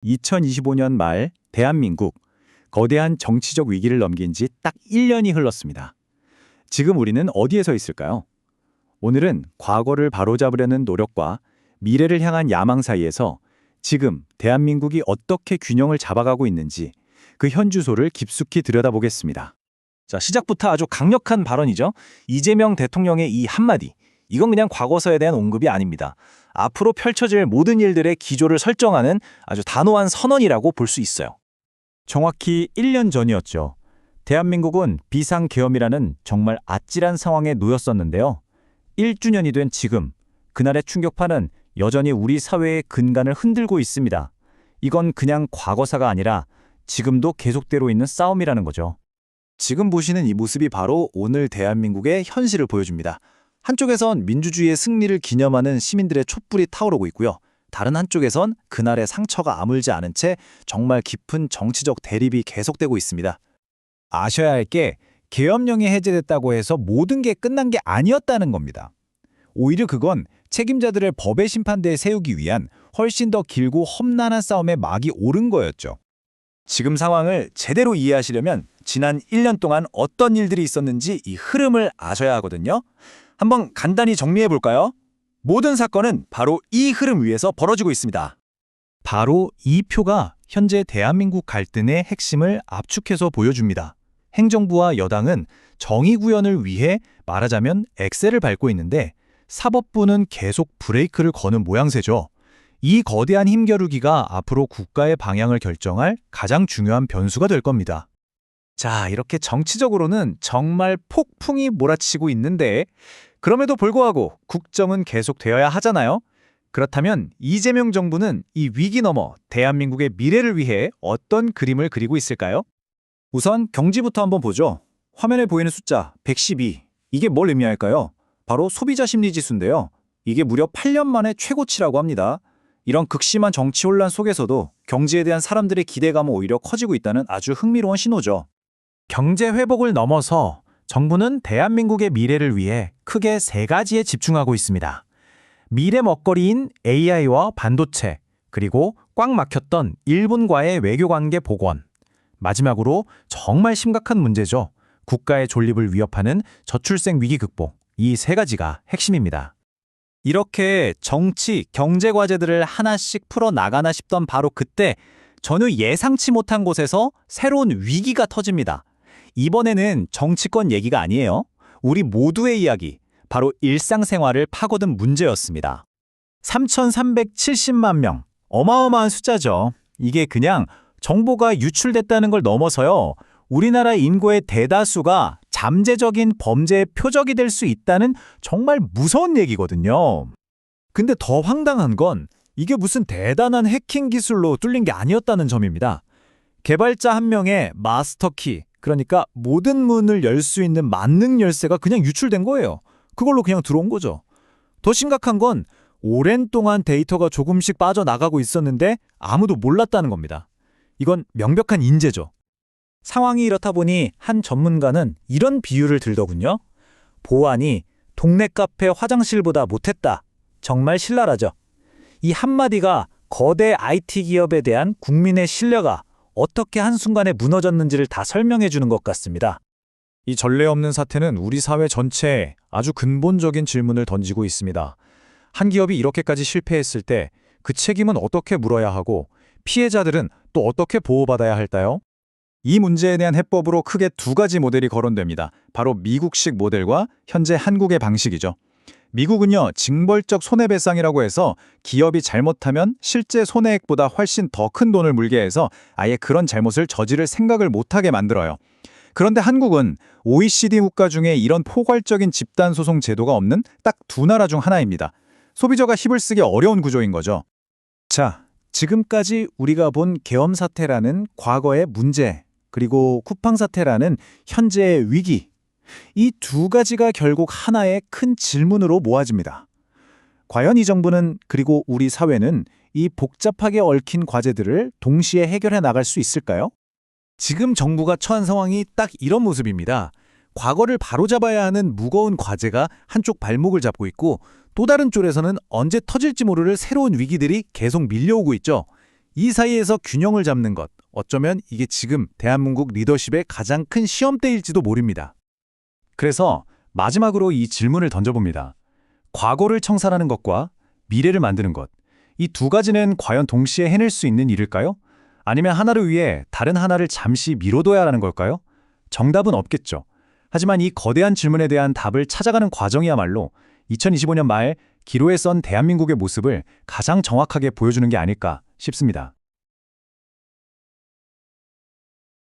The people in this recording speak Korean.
2025년 말 대한민국 거대한 정치적 위기를 넘긴 지 딱 1년이 흘렀습니다. 지금 우리는 어디에 서 있을까요? 오늘은 과거를 바로잡으려는 노력과 미래를 향한 야망 사이에서 지금 대한민국이 어떻게 균형을 잡아가고 있는지 그 현주소를 깊숙이 들여다보겠습니다. 자, 시작부터 아주 강력한 발언이죠. 이재명 대통령의 이 한마디. 이건 그냥 과거사에 대한 언급이 아닙니다. 앞으로 펼쳐질 모든 일들의 기조를 설정하는 아주 단호한 선언이라고 볼 수 있어요. 정확히 1년 전이었죠. 대한민국은 비상계엄이라는 정말 아찔한 상황에 놓였었는데요. 1주년이 된 지금, 그날의 충격파는 여전히 우리 사회의 근간을 흔들고 있습니다. 이건 그냥 과거사가 아니라 지금도 계속되고 있는 싸움이라는 거죠. 지금 보시는 이 모습이 바로 오늘 대한민국의 현실을 보여줍니다. 한쪽에선 민주주의의 승리를 기념하는 시민들의 촛불이 타오르고 있고요. 다른 한쪽에선 그날의 상처가 아물지 않은 채 정말 깊은 정치적 대립이 계속되고 있습니다. 아셔야 할 게 계엄령이 해제됐다고 해서 모든 게 끝난 게 아니었다는 겁니다. 오히려 그건 책임자들을 법의 심판대에 세우기 위한 훨씬 더 길고 험난한 싸움에 막이 오른 거였죠. 지금 상황을 제대로 이해하시려면 지난 1년 동안 어떤 일들이 있었는지 이 흐름을 아셔야 하거든요. 한번 간단히 정리해 볼까요? 모든 사건은 바로 이 흐름 위에서 벌어지고 있습니다. 바로 이 표가 현재 대한민국 갈등의 핵심을 압축해서 보여줍니다. 행정부와 여당은 정의 구현을 위해 말하자면 엑셀을 밟고 있는데 사법부는 계속 브레이크를 거는 모양새죠. 이 거대한 힘겨루기가 앞으로 국가의 방향을 결정할 가장 중요한 변수가 될 겁니다. 자, 이렇게 정치적으로는 정말 폭풍이 몰아치고 있는데 그럼에도 불구하고 국정은 계속되어야 하잖아요. 그렇다면 이재명 정부는 이 위기 넘어 대한민국의 미래를 위해 어떤 그림을 그리고 있을까요? 우선 경지부터 한번 보죠. 화면에 보이는 숫자 112. 이게 뭘 의미할까요? 바로 소비자 심리 지수인데요. 이게 무려 8년 만에 최고치라고 합니다. 이런 극심한 정치 혼란 속에서도 경제에 대한 사람들의 기대감은 오히려 커지고 있다는 아주 흥미로운 신호죠. 경제 회복을 넘어서 정부는 대한민국의 미래를 위해 크게 세 가지에 집중하고 있습니다. 미래 먹거리인 AI와 반도체, 그리고 꽉 막혔던 일본과의 외교관계 복원. 마지막으로 정말 심각한 문제죠. 국가의 존립을 위협하는 저출생 위기 극복. 이 세 가지가 핵심입니다. 이렇게 정치, 경제 과제들을 하나씩 풀어나가나 싶던 바로 그때 전혀 예상치 못한 곳에서 새로운 위기가 터집니다. 이번에는 정치권 얘기가 아니에요. 우리 모두의 이야기, 바로 일상생활을 파고든 문제였습니다. 3,370만 명, 어마어마한 숫자죠. 이게 그냥 정보가 유출됐다는 걸 넘어서요. 우리나라 인구의 대다수가 잠재적인 범죄의 표적이 될 수 있다는 정말 무서운 얘기거든요. 근데 더 황당한 건 이게 무슨 대단한 해킹 기술로 뚫린 게 아니었다는 점입니다. 개발자 한 명의 마스터키, 그러니까 모든 문을 열 수 있는 만능 열쇠가 그냥 유출된 거예요. 그걸로 그냥 들어온 거죠. 더 심각한 건 오랜 동안 데이터가 조금씩 빠져나가고 있었는데 아무도 몰랐다는 겁니다. 이건 명백한 인재죠. 상황이 이렇다 보니 한 전문가는 이런 비유를 들더군요. 보안이 동네 카페 화장실보다 못했다. 정말 신랄하죠. 이 한마디가 거대 IT 기업에 대한 국민의 신뢰가 어떻게 한순간에 무너졌는지를 다 설명해 주는 것 같습니다. 이 전례 없는 사태는 우리 사회 전체에 아주 근본적인 질문을 던지고 있습니다. 한 기업이 이렇게까지 실패했을 때 그 책임은 어떻게 물어야 하고 피해자들은 또 어떻게 보호받아야 할까요? 이 문제에 대한 해법으로 크게 두 가지 모델이 거론됩니다. 바로 미국식 모델과 현재 한국의 방식이죠. 미국은요, 징벌적 손해배상이라고 해서 기업이 잘못하면 실제 손해액보다 훨씬 더 큰 돈을 물게 해서 아예 그런 잘못을 저지를 생각을 못하게 만들어요. 그런데 한국은 OECD 국가 중에 이런 포괄적인 집단소송 제도가 없는 딱 두 나라 중 하나입니다. 소비자가 힘을 쓰기 어려운 구조인 거죠. 자, 지금까지 우리가 본 계엄 사태라는 과거의 문제, 그리고 쿠팡 사태라는 현재의 위기, 이 두 가지가 결국 하나의 큰 질문으로 모아집니다. 과연 이 정부는, 그리고 우리 사회는 이 복잡하게 얽힌 과제들을 동시에 해결해 나갈 수 있을까요? 지금 정부가 처한 상황이 딱 이런 모습입니다. 과거를 바로잡아야 하는 무거운 과제가 한쪽 발목을 잡고 있고 또 다른 쪽에서는 언제 터질지 모를 새로운 위기들이 계속 밀려오고 있죠. 이 사이에서 균형을 잡는 것, 어쩌면 이게 지금 대한민국 리더십의 가장 큰 시험대일지도 모릅니다. 그래서 마지막으로 이 질문을 던져봅니다. 과거를 청산하는 것과 미래를 만드는 것, 이 두 가지는 과연 동시에 해낼 수 있는 일일까요? 아니면 하나를 위해 다른 하나를 잠시 미뤄둬야 하는 걸까요? 정답은 없겠죠. 하지만 이 거대한 질문에 대한 답을 찾아가는 과정이야말로 2025년 말 기로에 선 대한민국의 모습을 가장 정확하게 보여주는 게 아닐까 싶습니다.